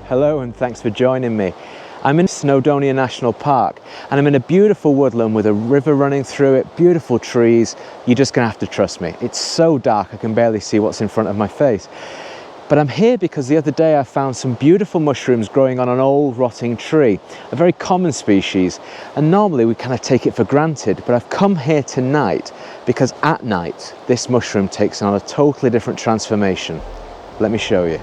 Hello and thanks for joining me. I'm in Snowdonia National Park and I'm in a beautiful woodland with a river running through it, beautiful trees. You're just gonna have to trust me. It's so dark I can barely see what's in front of my face. But I'm here because the other day I found some beautiful mushrooms growing on an old rotting tree, a very common species, and normally we kind of take it for granted, but I've come here tonight because at night this mushroom takes on a totally different transformation. Let me show you.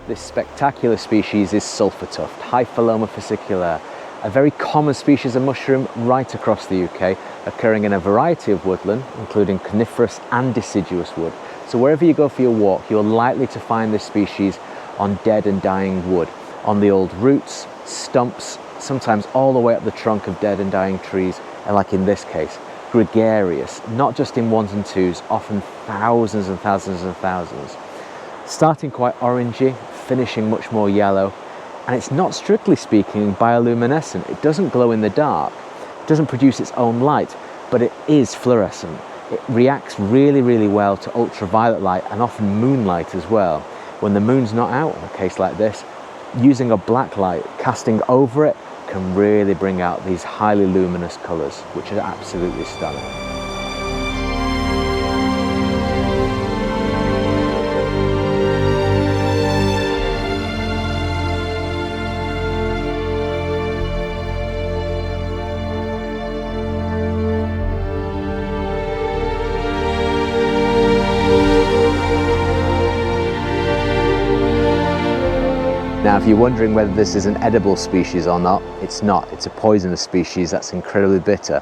This spectacular species is Sulphur Tuft, Hypholoma fasciculare, a very common species of mushroom right across the UK, occurring in a variety of woodland, including coniferous and deciduous wood. So wherever you go for your walk, you're likely to find this species on dead and dying wood, on the old roots, stumps, sometimes all the way up the trunk of dead and dying trees, and like in this case, gregarious, not just in ones and twos, often thousands and thousands and thousands. Starting quite orangey, finishing much more yellow, and it's not strictly speaking bioluminescent. It doesn't glow in the dark, it doesn't produce its own light, but it is fluorescent. It reacts really, really well to ultraviolet light and often moonlight as well. When the moon's not out, in a case like this, using a black light, casting over it, can really bring out these highly luminous colours, which are absolutely stunning. Now, if you're wondering whether this is an edible species or not, it's not. It's a poisonous species that's incredibly bitter.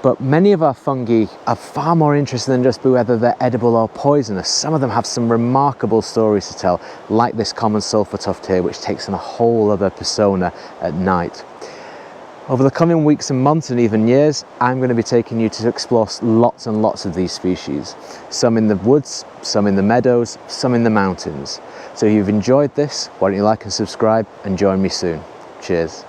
But many of our fungi are far more interested than just whether they're edible or poisonous. Some of them have some remarkable stories to tell, like this common sulphur tuft here, which takes on a whole other persona at night. Over the coming weeks and months and even years, I'm going to be taking you to explore lots and lots of these species. Some in the woods, some in the meadows, some in the mountains. So if you've enjoyed this, why don't you like and subscribe and join me soon. Cheers.